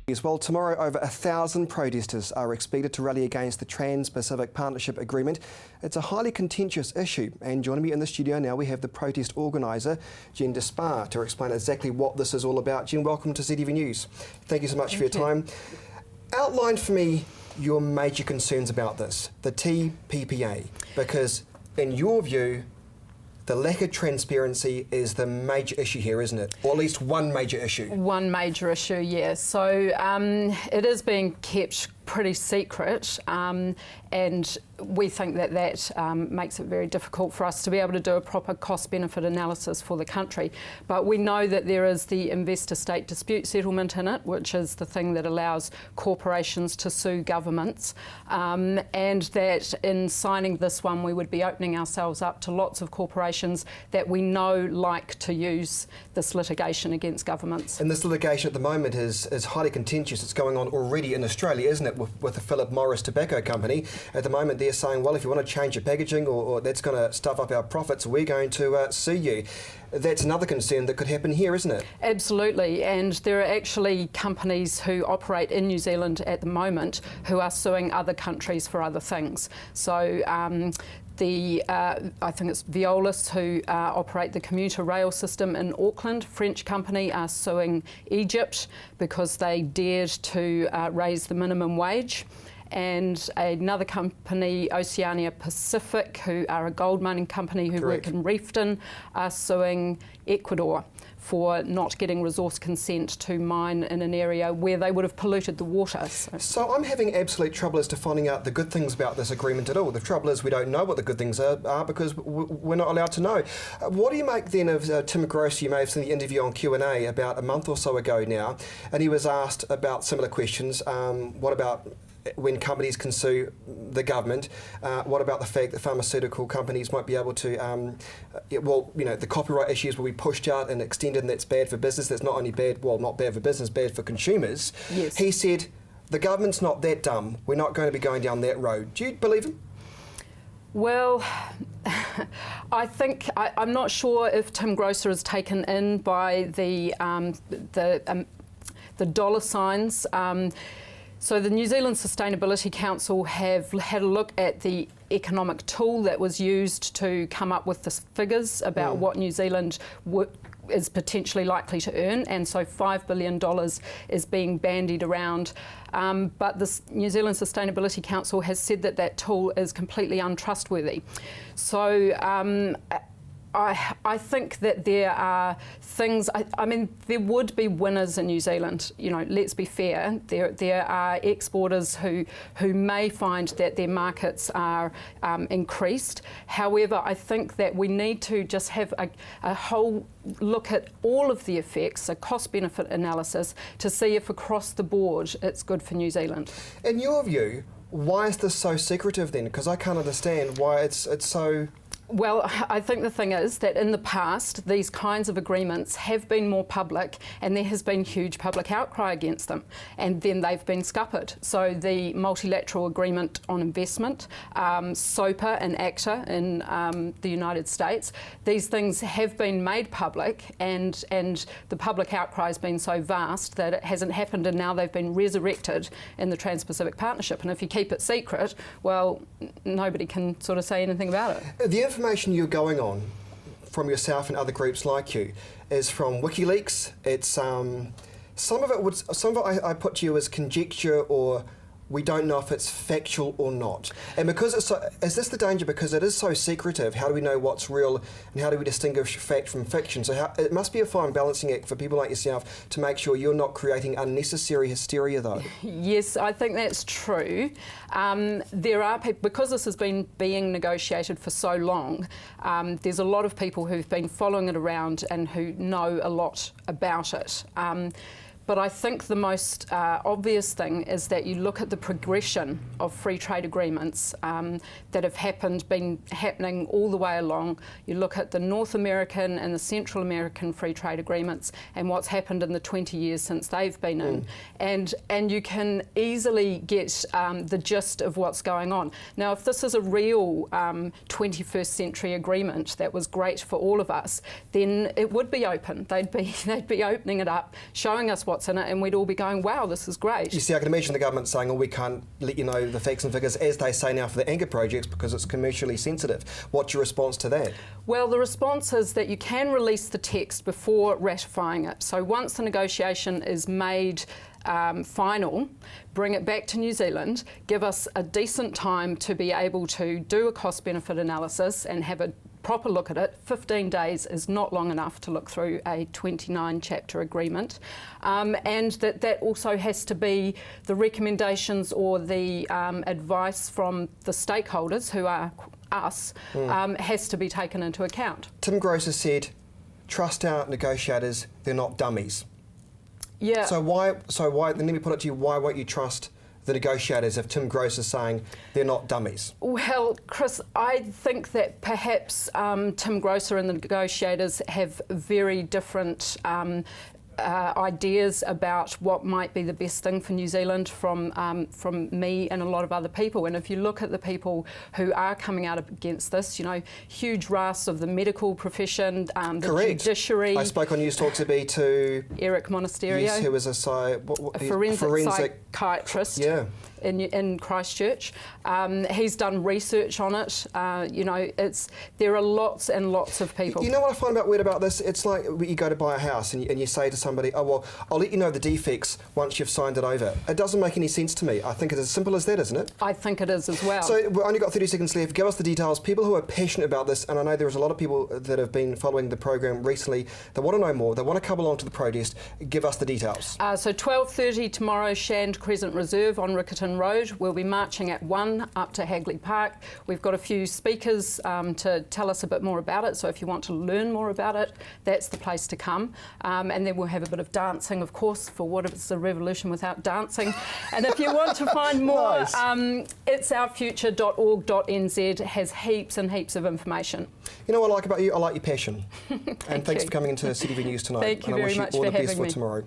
Well, tomorrow over 1,000 protesters are expected to rally against the Trans-Pacific Partnership Agreement. It's a highly contentious issue, and joining me in the studio now we have the protest organiser, Jen Despar, to explain exactly what this is all about. Jen, welcome to CTV News. Thank you so much for your time. Outline for me your major concerns about this, the TPPA, because in your view, the lack of transparency is the major issue here, isn't it? Or at least one major issue. One major issue, yeah. So it is being kept pretty secret, and we think that makes it very difficult for us to be able to do a proper cost-benefit analysis for the country. But we know that there is the investor-state dispute settlement in it, which is the thing that allows corporations to sue governments, and that in signing this one we would be opening ourselves up to lots of corporations that we know like to use this litigation against governments. And this litigation at the moment is highly contentious. It's going on already in Australia, isn't it, with the Philip Morris Tobacco Company. At the moment they're saying, well, if you want to change your packaging or that's going to stuff up our profits, we're going to sue you. That's another concern that could happen here, isn't it? Absolutely, and there are actually companies who operate in New Zealand at the moment who are suing other countries for other things. So I think it's Veolis who operate the commuter rail system in Auckland. French company are suing Egypt because they dared to raise the minimum wage. And another company, Oceania Pacific, who are a gold mining company who work in Reefton, are suing Ecuador for not getting resource consent to mine in an area where they would have polluted the water. So I'm having absolute trouble as to finding out the good things about this agreement at all. The trouble is we don't know what the good things are because we're not allowed to know. What do you make then of Tim Gross? You may have seen the interview on Q&A about a month or so ago now, and he was asked about similar questions. What about when companies can sue the government? What about the fact that pharmaceutical companies might be able to, the copyright issues will be pushed out and extended, and that's bad for business. That's not only bad, well, not bad for business, bad for consumers. Yes. He said, the government's not that dumb. We're not going to be going down that road. Do you believe him? Well, I think I'm not sure if Tim Grosser is taken in by the dollar signs. So the New Zealand Sustainability Council have had a look at the economic tool that was used to come up with the figures about what New Zealand is potentially likely to earn, and so $5 billion is being bandied around. But the New Zealand Sustainability Council has said that that tool is completely untrustworthy. So I think that there are things, I mean, there would be winners in New Zealand, you know, let's be fair. There are exporters who may find that their markets are increased. However, I think that we need to just have a whole look at all of the effects, a cost-benefit analysis, to see if across the board it's good for New Zealand. In your view, why is this so secretive then? Because I can't understand why it's so... Well, I think the thing is that in the past, these kinds of agreements have been more public and there has been huge public outcry against them, and then they've been scuppered. So the Multilateral Agreement on Investment, SOPA and ACTA in the United States, these things have been made public, and the public outcry has been so vast that it hasn't happened, and now they've been resurrected in the Trans-Pacific Partnership. And if you keep it secret, well, nobody can sort of say anything about it. The information you're going on from yourself and other groups like you is from WikiLeaks. It's some of it I put to you as conjecture, or we don't know if it's factual or not. And because it's so, is this the danger? Because it is so secretive, how do we know what's real and how do we distinguish fact from fiction? So it must be a fine balancing act for people like yourself to make sure you're not creating unnecessary hysteria, though. Yes, I think that's true. There are people, because this has been being negotiated for so long, there's a lot of people who've been following it around and who know a lot about it. But I think the most obvious thing is that you look at the progression of free trade agreements that have been happening all the way along. You look at the North American and the Central American free trade agreements and what's happened in the 20 years since they've been in. And you can easily get the gist of what's going on. Now, if this is a real 21st century agreement that was great for all of us, then it would be open. They'd be opening it up, showing us what's what's in it, and we'd all be going, wow, this is great. You see, I can imagine the government saying, oh, we can't let you know the facts and figures, as they say now for the anchor projects, because it's commercially sensitive. What's your response to that? Well, the response is that you can release the text before ratifying it. So once the negotiation is made final, bring it back to New Zealand, give us a decent time to be able to do a cost-benefit analysis and have a proper look at it. 15 days is not long enough to look through a 29-chapter agreement. And that also has to be the recommendations or the advice from the stakeholders, who are us, has to be taken into account. Tim Grosser said, trust our negotiators, they're not dummies. Yeah. So why, then let me put it to you, why won't you trust the negotiators if Tim Grosser is saying they're not dummies? Well, Chris, I think that perhaps Tim Grosser and the negotiators have very different ideas about what might be the best thing for New Zealand from me and a lot of other people. And if you look at the people who are coming out against this, you know, huge rasts of the medical profession, the judiciary. I spoke on News Talk to be to Eric Monasterio, yes, who was a forensic psychiatrist. Yeah. In Christchurch. He's done research on it. You know, there are lots and lots of people. You know what I find weird about this? It's like you go to buy a house and you say to somebody, oh, well, I'll let you know the defects once you've signed it over. It doesn't make any sense to me. I think it's as simple as that, isn't it? I think it is as well. So we've only got 30 seconds left. Give us the details. People who are passionate about this, and I know there's a lot of people that have been following the program recently, they want to know more, they want to come along to the protest. Give us the details. So 12:30 tomorrow, Shand Crescent Reserve on Riccarton Road. We'll be marching at 1 up to Hagley Park. We've got a few speakers to tell us a bit more about it, so if you want to learn more about it, that's the place to come. And then we'll have a bit of dancing, of course, for what if it's a revolution without dancing. And if you want to find more, nice. it's ourfuture.org.nz has heaps and heaps of information. You know what I like about you? I like your passion. And thanks you. for coming into CTV News tonight. Thank you and I very wish you much all for the best having for me. tomorrow.